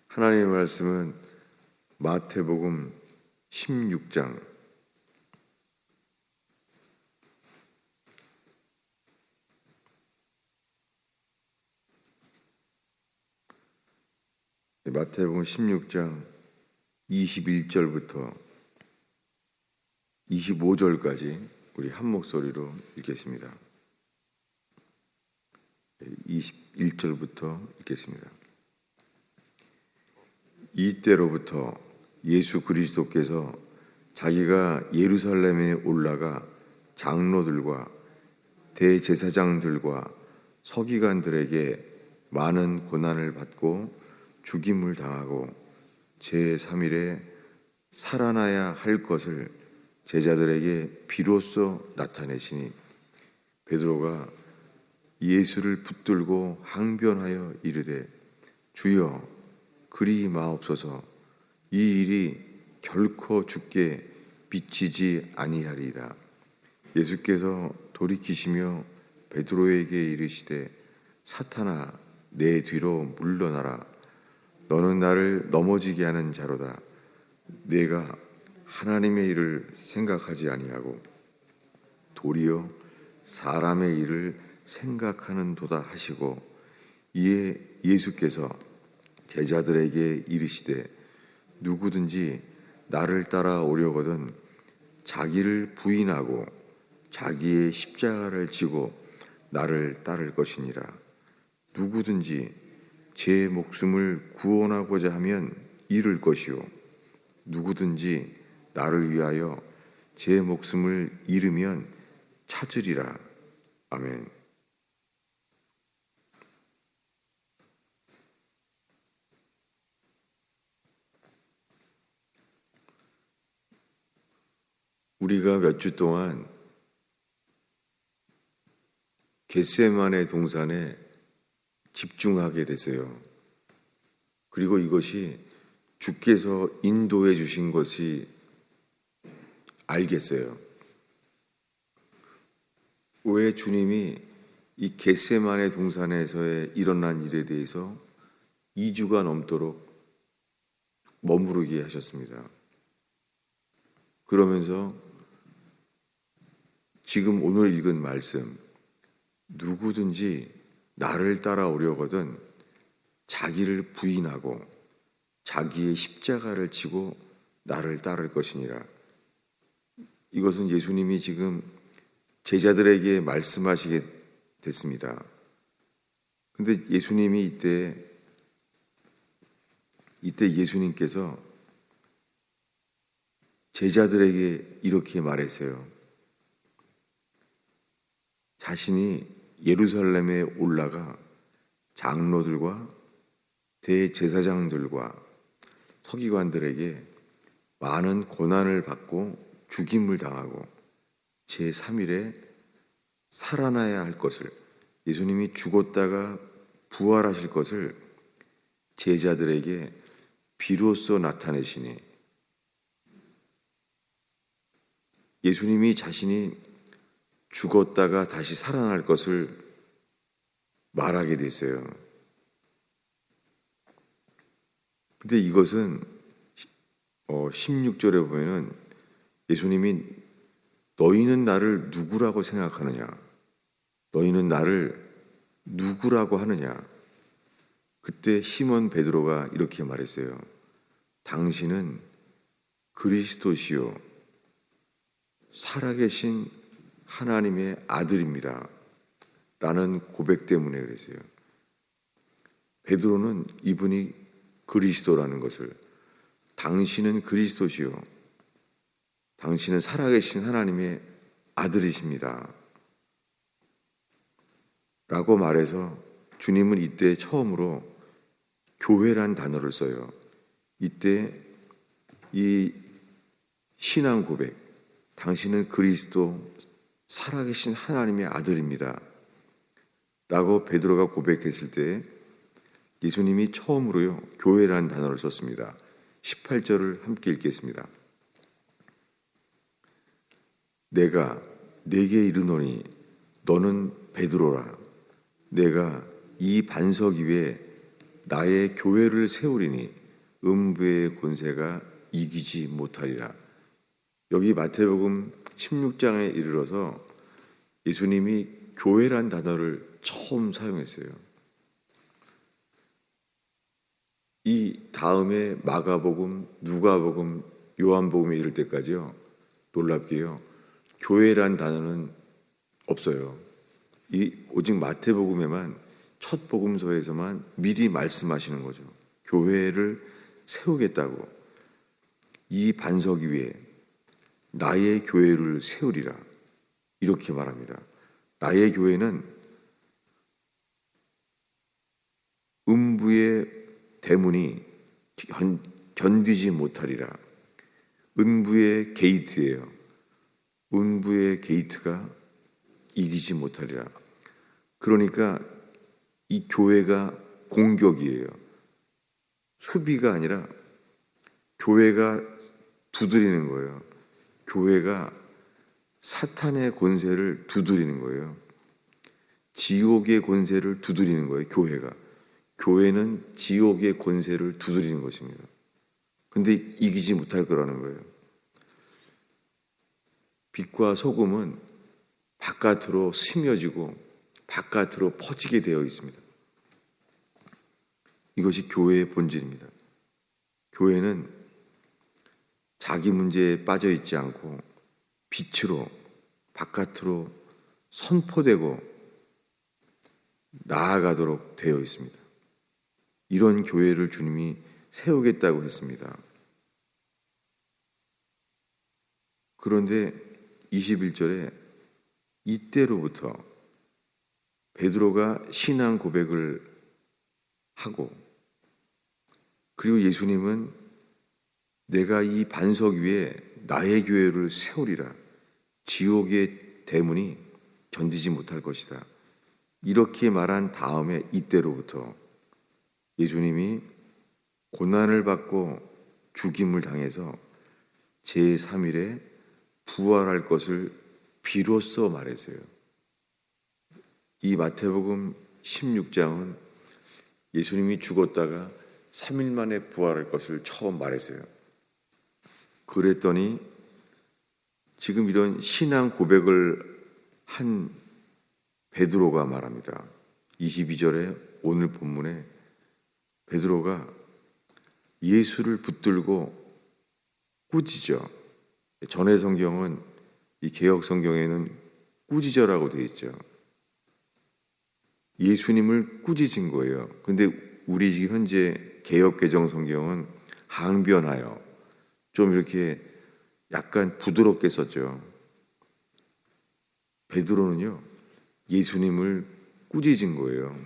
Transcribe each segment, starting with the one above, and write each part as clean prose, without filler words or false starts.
하나님의 말씀은 마태복음 16장 마태복음 16장 21절부터 25절까지 우리 한 목소리로 읽겠습니다. 21절부터 읽겠습니다. 이때로부터 예수 그리스도께서 자기가 예루살렘에 올라가 장로들과 대제사장들과 서기관들에게 많은 고난을 받고 죽임을 당하고 제3일에 살아나야 할 것을 제자들에게 비로소 나타내시니 베드로가 예수를 붙들고 항변하여 이르되 주여 그리 마옵소서. 이 일이 결코 주께 비치지 아니하리이다. 예수께서 돌이키시며 베드로에게 이르시되 사탄아 내 뒤로 물러나라. 너는 나를 넘어지게 하는 자로다. 내가 하나님의 일을 생각하지 아니하고 도리어 사람의 일을 생각하는도다 하시고 이에 예수께서 제자들에게 이르시되 누구든지 나를 따라오려거든 자기를 부인하고 자기의 십자가를 지고 나를 따를 것이니라. 누구든지 제 목숨을 구원하고자 하면 잃을 것이요 누구든지 나를 위하여 제 목숨을 잃으면 찾으리라. 아멘. 우리가 몇 주 동안 겟세마네 동산에 집중하게 됐어요. 그리고 이것이 주께서 인도해 주신 것이 알겠어요. 왜 주님이 이 겟세마네 동산에서의 일어난 일에 대해서 2주가 넘도록 머무르게 하셨습니다. 그러면서 지금 오늘 읽은 말씀, 누구든지 나를 따라오려거든 자기를 부인하고 자기의 십자가를 지고 나를 따를 것이니라. 이것은 예수님이 지금 제자들에게 말씀하시게 됐습니다. 근데 예수님이 이때 예수님께서 제자들에게 이렇게 말했어요. 자신이 예루살렘에 올라가 장로들과 대제사장들과 서기관들에게 많은 고난을 받고 죽임을 당하고 제3일에 살아나야 할 것을, 예수님이 죽었다가 부활하실 것을 제자들에게 비로소 나타내시니 예수님이 자신이 죽었다가 다시 살아날 것을 말하게 됐어요. 근데 이것은 16절에 보면은 예수님이 너희는 나를 누구라고 생각하느냐? 너희는 나를 누구라고 하느냐? 그때 시몬 베드로가 이렇게 말했어요. 당신은 그리스도시요 살아계신 하나님의 아들입니다. 라는 고백 때문에 그랬어요. 베드로는 이분이 그리스도라는 것을, 당신은 그리스도시요 당신은 살아계신 하나님의 아들이십니다. 라고 말해서 주님은 이때 처음으로 교회란 단어를 써요. 이때 이 신앙 고백, 당신은 그리스도 살아계신 하나님의 아들입니다. 라고 베드로가 고백했을 때 예수님이 처음으로요 교회라는 단어를 썼습니다. 18절을 함께 읽겠습니다. 내가 네게 이르노니 너는 베드로라. 내가 이 반석 위에 나의 교회를 세우리니 음부의 권세가 이기지 못하리라. 여기 마태복음 16장에 이르러서 예수님이 교회란 단어를 처음 사용했어요. 이 다음에 마가복음, 누가복음, 요한복음에 이를 때까지요, 놀랍게요, 교회란 단어는 없어요. 오직 마태복음에만, 첫 복음서에서만 미리 말씀하시는 거죠. 교회를 세우겠다고. 이 반석 위에 나의 교회를 세우리라, 이렇게 말합니다. 나의 교회는 음부의 대문이 견디지 못하리라. 음부의 게이트예요. 음부의 게이트가 이기지 못하리라. 그러니까 이 교회가 공격이에요. 수비가 아니라 교회가 두드리는 거예요. 교회가 사탄의 권세를 두드리는 거예요. 지옥의 권세를 두드리는 거예요. 교회는 지옥의 권세를 두드리는 것입니다. 근데 이기지 못할 거라는 거예요. 빛과 소금은 바깥으로 스며지고 바깥으로 퍼지게 되어 있습니다. 이것이 교회의 본질입니다. 교회는 자기 문제에 빠져 있지 않고 빛으로 바깥으로 선포되고 나아가도록 되어 있습니다. 이런 교회를 주님이 세우겠다고 했습니다. 그런데 21절에 이때로부터 베드로가 신앙 고백을 하고, 그리고 예수님은 내가 이 반석 위에 나의 교회를 세우리라. 지옥의 대문이 견디지 못할 것이다. 이렇게 말한 다음에 이때로부터 예수님이 고난을 받고 죽임을 당해서 제3일에 부활할 것을 비로소 말했어요. 이 마태복음 16장은 예수님이 죽었다가 3일 만에 부활할 것을 처음 말했어요. 그랬더니 지금 이런 신앙 고백을 한 베드로가 말합니다. 22절에 오늘 본문에 베드로가 예수를 붙들고 꾸짖어. 전의 성경은, 이 개역 성경에는 꾸짖어라고 되어 있죠. 예수님을 꾸짖은 거예요. 근데 우리 지금 현재 개역 개정 성경은 항변하여, 좀 이렇게 약간 부드럽게 썼죠. 베드로는요, 예수님을 꾸짖은 거예요.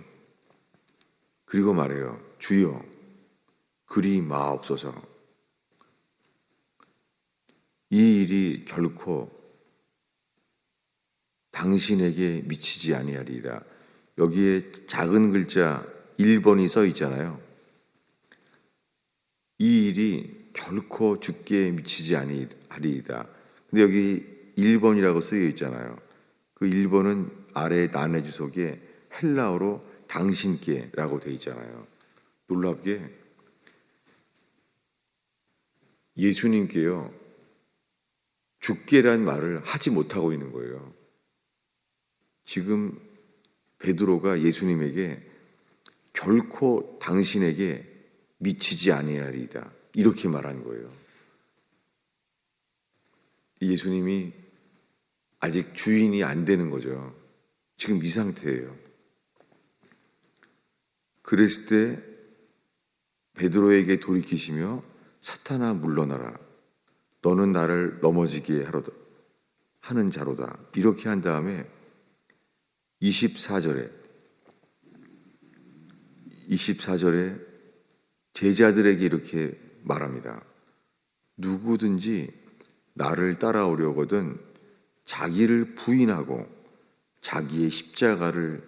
그리고 말해요. 주여, 그리 마옵소서. 이 일이 결코 당신에게 미치지 아니하리이다. 여기에 작은 글자 1번이 써 있잖아요. 이 일이 결코 주께 미치지 아니하리이다. 근데 여기 1번이라고 쓰여 있잖아요. 그 1번은 아래 난해 주석에 헬라어로 당신께라고 되어 있잖아요. 놀랍게 예수님께요, 주께란 말을 하지 못하고 있는 거예요. 지금 베드로가 예수님에게 결코 당신에게 미치지 아니하리이다, 이렇게 말한 거예요. 예수님이 아직 주인이 안 되는 거죠. 지금 이 상태예요. 그랬을 때 베드로에게 돌이키시며 사탄아 물러나라. 너는 나를 넘어지게 하는 자로다. 이렇게 한 다음에 24절에 제자들에게 이렇게 말합니다. 누구든지 나를 따라오려거든 자기를 부인하고 자기의 십자가를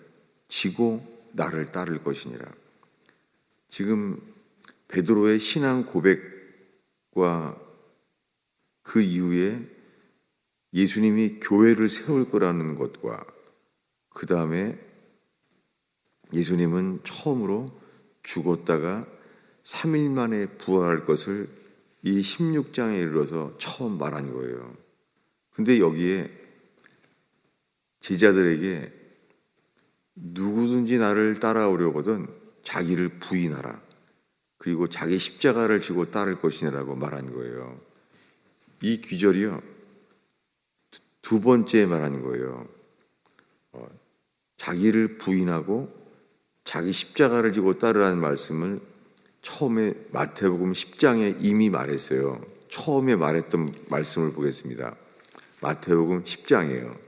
지고 나를 따를 것이니라. 지금 베드로의 신앙 고백과 그 이후에 예수님이 교회를 세울 거라는 것과 그 다음에 예수님은 처음으로 죽었다가 3일 만에 부활할 것을 이 16장에 이르러서 처음 말한 거예요. 근데 여기에 제자들에게 누구든지 나를 따라오려거든 자기를 부인하라. 그리고 자기 십자가를 지고 따를 것이라고 말한 거예요. 이 귀절이요, 두 번째 말하는 거예요. 자기를 부인하고 자기 십자가를 지고 따르라는 말씀을 처음에 마태복음 10장에 이미 말했어요. 처음에 말했던 말씀을 보겠습니다. 마태복음 10장이에요.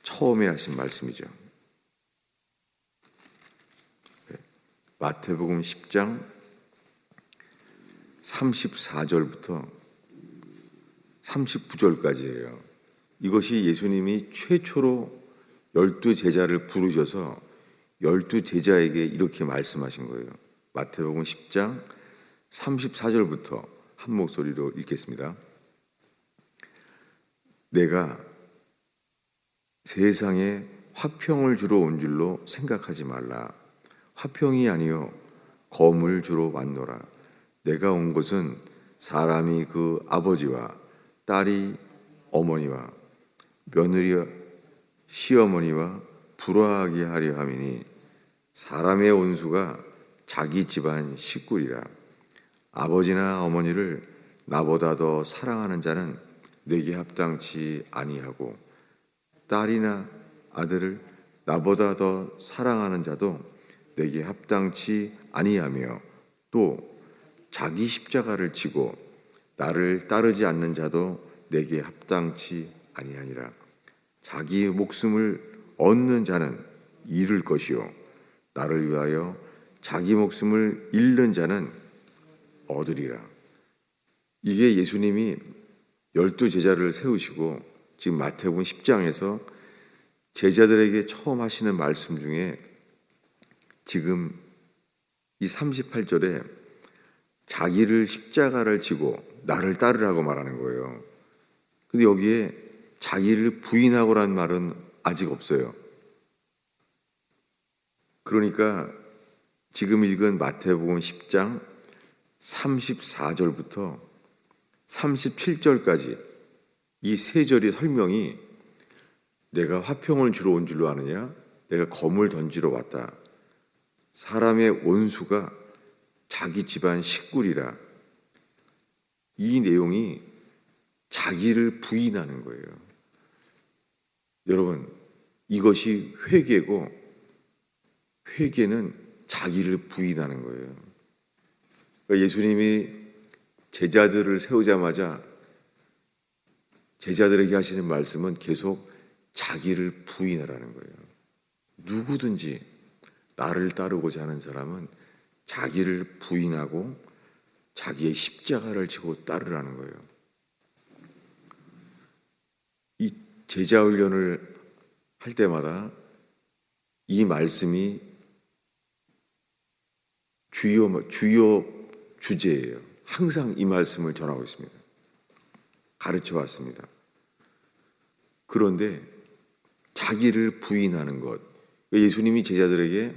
처음에 하신 말씀이죠. 마태복음 10장 34절부터 39절까지예요. 이것이 예수님이 최초로 12제자를 부르셔서 12제자에게 이렇게 말씀하신 거예요. 마태복음 10장 34절부터 한 목소리로 읽겠습니다. 내가 세상에 화평을 주러 온 줄로 생각하지 말라. 화평이 아니요 검을 주러 왔노라. 내가 온 것은 사람이 그 아버지와 딸이 어머니와 며느리와 시어머니와 불화하게 하려 함이니 사람의 온수가 자기 집안 식구리라. 아버지나 어머니를 나보다 더 사랑하는 자는 내게 합당치 아니하고 딸이나 아들을 나보다 더 사랑하는 자도 내게 합당치 아니하며 또 자기 십자가를 지고 나를 따르지 않는 자도 내게 합당치 아니하니라. 자기 목숨을 얻는 자는 잃을 것이요 나를 위하여 자기 목숨을 잃는 자는 얻으리라. 이게 예수님이 12제자를 세우시고 지금 마태복음 10장에서 제자들에게 처음 하시는 말씀 중에 지금 이 38절에 자기를 십자가를 지고 나를 따르라고 말하는 거예요. 근데 여기에 자기를 부인하고라는 말은 아직 없어요. 그러니까 지금 읽은 마태복음 10장 34절부터 37절까지 이 세 절의 설명이 내가 화평을 주러 온 줄로 아느냐? 내가 검을 던지러 왔다. 사람의 원수가 자기 집안 식구리라. 이 내용이 자기를 부인하는 거예요. 여러분, 이것이 회개고 회개는 자기를 부인하는 거예요. 그러니까 예수님이 제자들을 세우자마자 제자들에게 하시는 말씀은 계속 자기를 부인하라는 거예요. 누구든지 나를 따르고자 하는 사람은 자기를 부인하고 자기의 십자가를 지고 따르라는 거예요. 이 제자 훈련을 할 때마다 이 말씀이 주요 주제예요. 항상 이 말씀을 전하고 있습니다. 가르쳐 왔습니다. 그런데 자기를 부인하는 것, 예수님이 제자들에게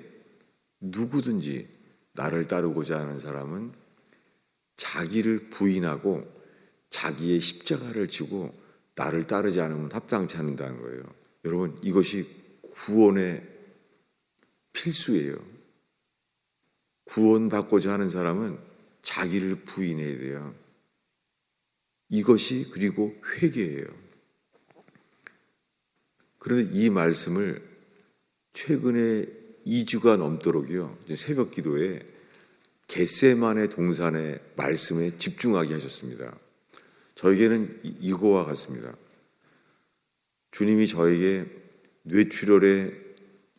누구든지 나를 따르고자 하는 사람은 자기를 부인하고 자기의 십자가를 지고 나를 따르지 않으면 합당치 않는다는 거예요. 여러분, 이것이 구원의 필수예요. 구원받고자 하는 사람은 자기를 부인해야 돼요. 이것이 그리고 회개예요. 그런데 이 말씀을 최근에 2주가 넘도록요, 새벽 기도에 겟세마네 동산의 말씀에 집중하게 하셨습니다. 저에게는 이거와 같습니다. 주님이 저에게 뇌출혈의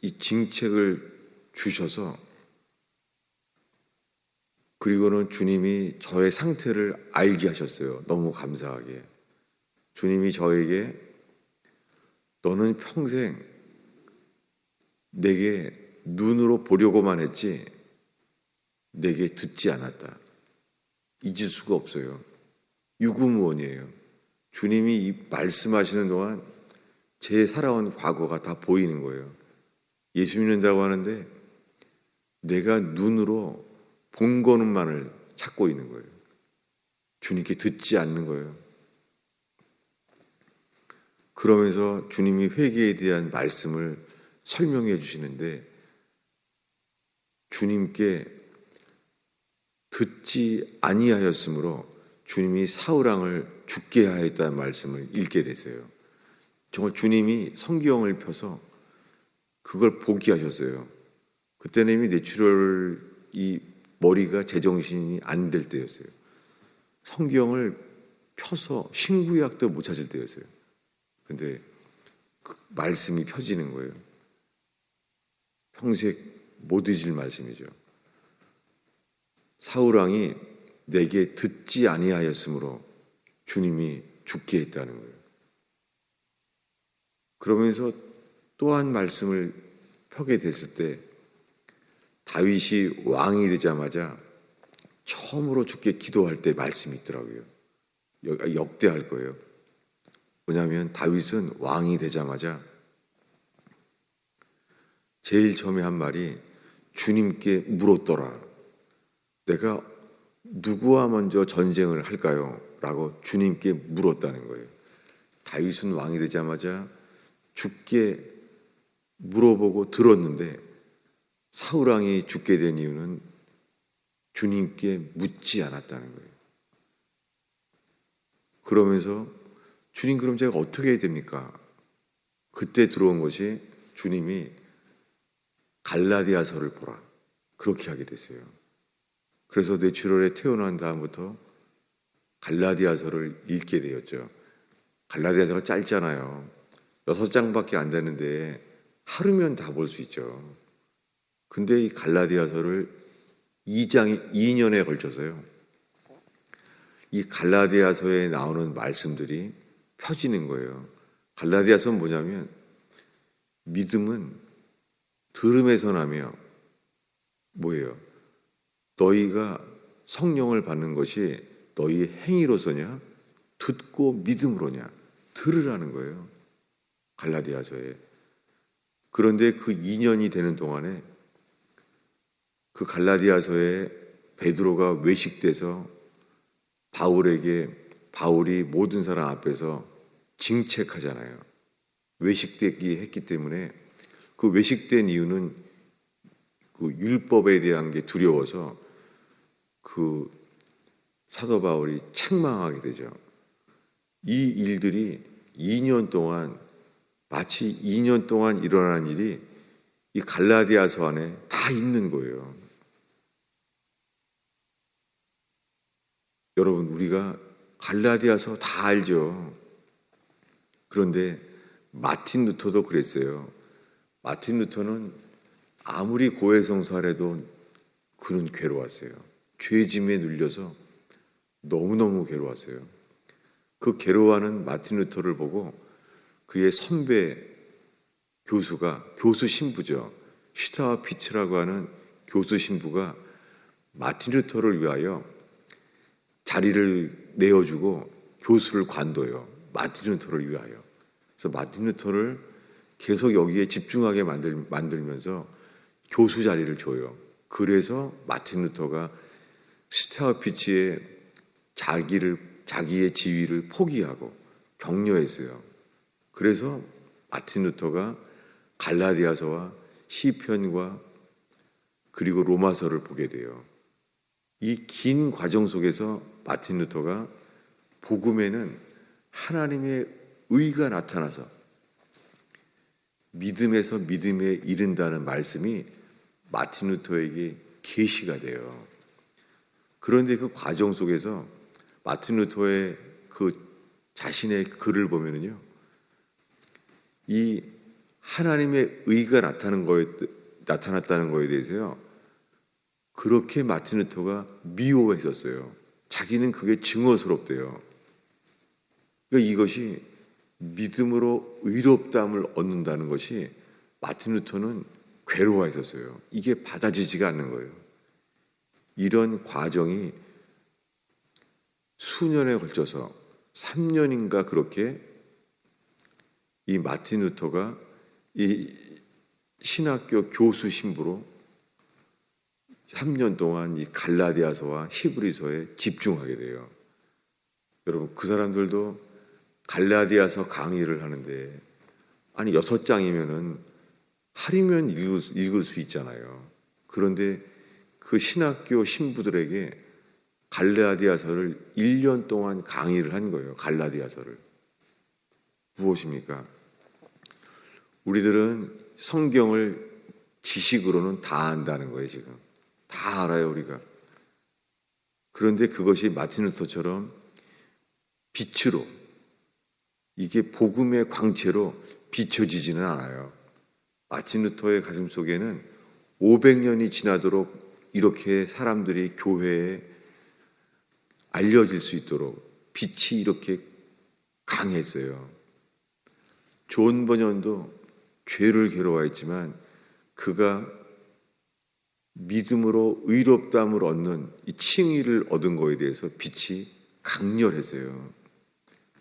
이 징책을 주셔서 그리고는 주님이 저의 상태를 알게 하셨어요. 너무 감사하게. 주님이 저에게 너는 평생 내게 눈으로 보려고만 했지 내게 듣지 않았다. 잊을 수가 없어요. 유구무원이에요. 주님이 이 말씀하시는 동안 제 살아온 과거가 다 보이는 거예요. 예수 믿는다고 하는데 내가 눈으로 본거는만을 찾고 있는 거예요. 주님께 듣지 않는 거예요. 그러면서 주님이 회개에 대한 말씀을 설명해 주시는데 주님께 듣지 아니하였으므로 주님이 사울왕을 죽게 하였다는 말씀을 읽게 됐어요. 정말 주님이 성경을 펴서 그걸 보게 하셨어요. 그때는 이미 내추럴 이 머리가 제정신이 안 될 때였어요. 성경을 펴서 신구약도 못 찾을 때였어요. 근데 그 말씀이 펴지는 거예요. 평생 못 잊을 말씀이죠. 사울왕이 내게 듣지 아니하였으므로 주님이 죽게 했다는 거예요. 그러면서 또한 말씀을 펴게 됐을 때 다윗이 왕이 되자마자 처음으로 주께 기도할 때 말씀이 있더라고요. 역대할 거예요. 뭐냐면 다윗은 왕이 되자마자 제일 처음에 한 말이 주님께 물었더라. 내가 누구와 먼저 전쟁을 할까요? 라고 주님께 물었다는 거예요. 다윗은 왕이 되자마자 주께 물어보고 들었는데 사울왕이 죽게 된 이유는 주님께 묻지 않았다는 거예요. 그러면서 주님 그럼 제가 어떻게 해야 됩니까? 그때 들어온 것이 주님이 갈라디아서를 보라. 그렇게 하게 됐어요. 그래서 내추럴에 태어난 다음부터 갈라디아서를 읽게 되었죠. 갈라디아서가 짧잖아요. 6장밖에 안 되는데 하루면 다 볼 수 있죠. 근데 이 갈라디아서를 2년에 걸쳐서요. 이 갈라디아서에 나오는 말씀들이 펴지는 거예요. 갈라디아서는 뭐냐면 믿음은 들음에서 나며 뭐예요? 너희가 성령을 받는 것이 너희 행위로서냐? 듣고 믿음으로냐? 들으라는 거예요. 갈라디아서에. 그런데 그 2년이 되는 동안에 그 갈라디아서에 베드로가 외식돼서 바울이 모든 사람 앞에서 징책하잖아요. 외식되기 했기 때문에 그 외식된 이유는 그 율법에 대한 게 두려워서 그 사도 바울이 책망하게 되죠. 이 일들이 2년 동안 마치 2년 동안 일어난 일이 이 갈라디아서 안에 다 있는 거예요. 여러분 우리가 갈라디아서 다 알죠. 그런데 마틴 루터도 그랬어요. 마틴 루터는 아무리 고해성사해도 그는 괴로웠어요. 죄짐에 눌려서 너무너무 괴로웠어요. 그 괴로워하는 마틴 루터를 보고 그의 선배 교수가 교수 신부죠. 슈타와피츠라고 하는 교수 신부가 마틴 루터를 위하여 자리를 내어주고 교수를 관둬요. 마틴 루터를 위하여. 그래서 마틴 루터를 계속 여기에 집중하게 만들면서 교수 자리를 줘요. 그래서 마틴 루터가 슈타와피츠의 자기의 지위를 포기하고 격려했어요. 그래서 마틴 루터가 갈라디아서와 시편과 그리고 로마서를 보게 돼요. 이 긴 과정 속에서 마틴 루터가 복음에는 하나님의 의가 나타나서 믿음에서 믿음에 이른다는 말씀이 마틴 루터에게 계시가 돼요. 그런데 그 과정 속에서 마틴 루터의 그 자신의 글을 보면은요, 이 하나님의 의가 나타났다는 거에 대해서요, 그렇게 마틴 루터가 미워했었어요. 자기는 그게 증오스럽대요. 그러니까 이것이 믿음으로 의롭다함을 얻는다는 것이 마틴 루터는 괴로워했었어요. 이게 받아지지가 않는 거예요. 이런 과정이 수년에 걸쳐서 3년인가 그렇게 이 마틴 루터가 이 신학교 교수 신부로 3년 동안 이 갈라디아서와 히브리서에 집중하게 돼요. 여러분, 그 사람들도 갈라디아서 강의를 하는데 아니 6장이면은 하루면 읽을 수 있잖아요. 그런데 그 신학교 신부들에게 갈라디아서를 1년 동안 강의를 한 거예요. 갈라디아서를. 무엇입니까? 우리들은 성경을 지식으로는 다 안다는 거예요, 지금. 다 알아요, 우리가. 그런데 그것이 마틴 루터처럼 빛으로, 이게 복음의 광채로 비춰지지는 않아요. 마틴 루터의 가슴 속에는 500년이 지나도록 이렇게 사람들이 교회에 알려질 수 있도록 빛이 이렇게 강했어요. 존 버년도 죄를 괴로워했지만 그가 믿음으로 의롭다함을 얻는 이 칭의를 얻은 거에 대해서 빛이 강렬했어요.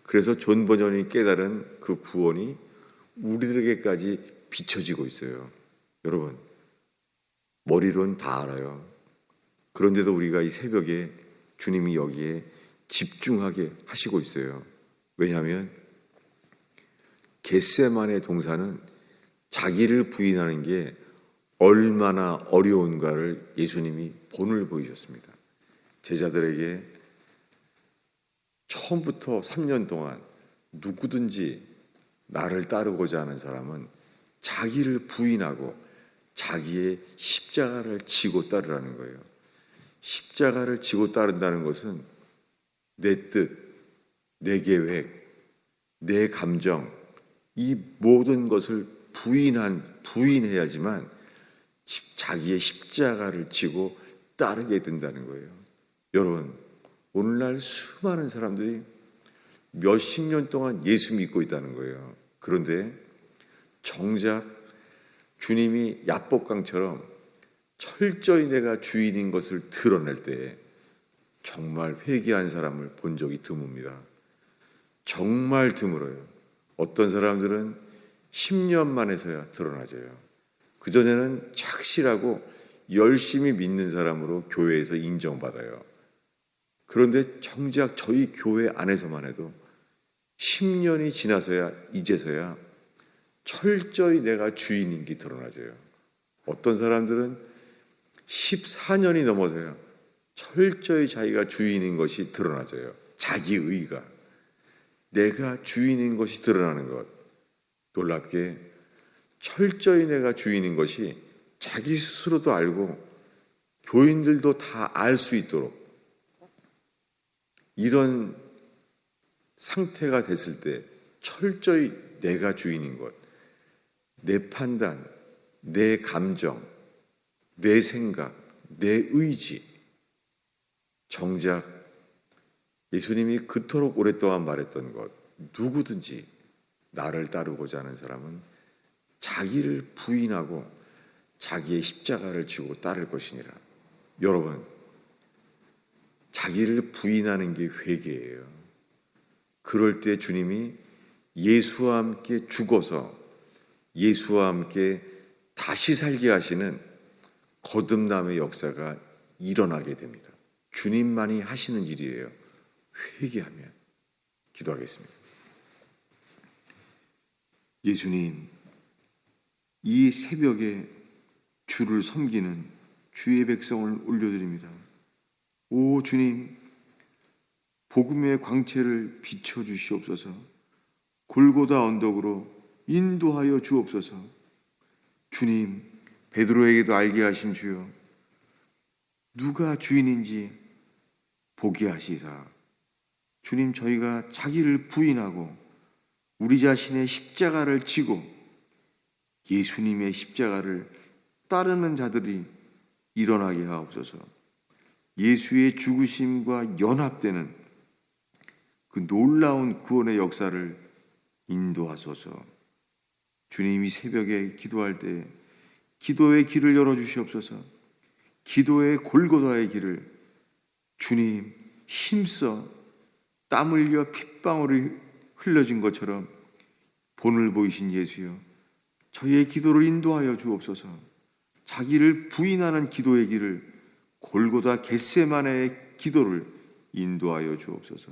그래서 존 버년이 깨달은 그 구원이 우리들에게까지 비춰지고 있어요. 여러분, 머리로는 다 알아요. 그런데도 우리가 이 새벽에 주님이 여기에 집중하게 하시고 있어요. 왜냐하면 겟세마네 동산은 자기를 부인하는 게 얼마나 어려운가를 예수님이 본을 보이셨습니다. 제자들에게 처음부터 3년 동안 누구든지 나를 따르고자 하는 사람은 자기를 부인하고 자기의 십자가를 지고 따르라는 거예요. 십자가를 지고 따른다는 것은 내 뜻, 내 계획, 내 감정, 이 모든 것을 부인해야지만 자기의 십자가를 지고 따르게 된다는 거예요. 여러분, 오늘날 수많은 사람들이 몇십 년 동안 예수 믿고 있다는 거예요. 그런데 정작 주님이 야복강처럼 철저히 내가 주인인 것을 드러낼 때 정말 회개한 사람을 본 적이 드뭅니다. 정말 드물어요. 어떤 사람들은 10년 만에서야 드러나져요. 그전에는 착실하고 열심히 믿는 사람으로 교회에서 인정받아요. 그런데 정작 저희 교회 안에서만 해도 10년이 지나서야 이제서야 철저히 내가 주인인 게 드러나져요. 어떤 사람들은 14년이 넘어서야 철저히 자기가 주인인 것이 드러나져요. 자기 의가. 내가 주인인 것이 드러나는 것. 놀랍게 철저히 내가 주인인 것이 자기 스스로도 알고 교인들도 다 알 수 있도록 이런 상태가 됐을 때 철저히 내가 주인인 것. 내 판단, 내 감정, 내 생각, 내 의지. 정작 예수님이 그토록 오랫동안 말했던 것, 누구든지 나를 따르고자 하는 사람은 자기를 부인하고 자기의 십자가를 지고 따를 것이니라. 여러분, 자기를 부인하는 게 회개예요. 그럴 때 주님이 예수와 함께 죽어서 예수와 함께 다시 살게 하시는 거듭남의 역사가 일어나게 됩니다. 주님만이 하시는 일이에요. 회개하면. 기도하겠습니다. 예수님, 이 새벽에 주를 섬기는 주의 백성을 올려드립니다. 오 주님, 복음의 광채를 비춰주시옵소서. 골고다 언덕으로 인도하여 주옵소서. 주님, 베드로에게도 알게 하신 주여, 누가 주인인지 보게 하시사 주님, 저희가 자기를 부인하고 우리 자신의 십자가를 지고 예수님의 십자가를 따르는 자들이 일어나게 하옵소서. 예수의 죽으심과 연합되는 그 놀라운 구원의 역사를 인도하소서. 주님이 새벽에 기도할 때 기도의 길을 열어주시옵소서. 기도의 골고다의 길을 주님 힘써 땀 흘려 핏방울이 흘려진 것처럼 본을 보이신 예수여, 저희의 기도를 인도하여 주옵소서. 자기를 부인하는 기도의 길을 골고다 겟세마네의 기도를 인도하여 주옵소서.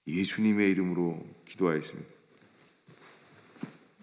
예수님의 이름으로 기도하였습니다.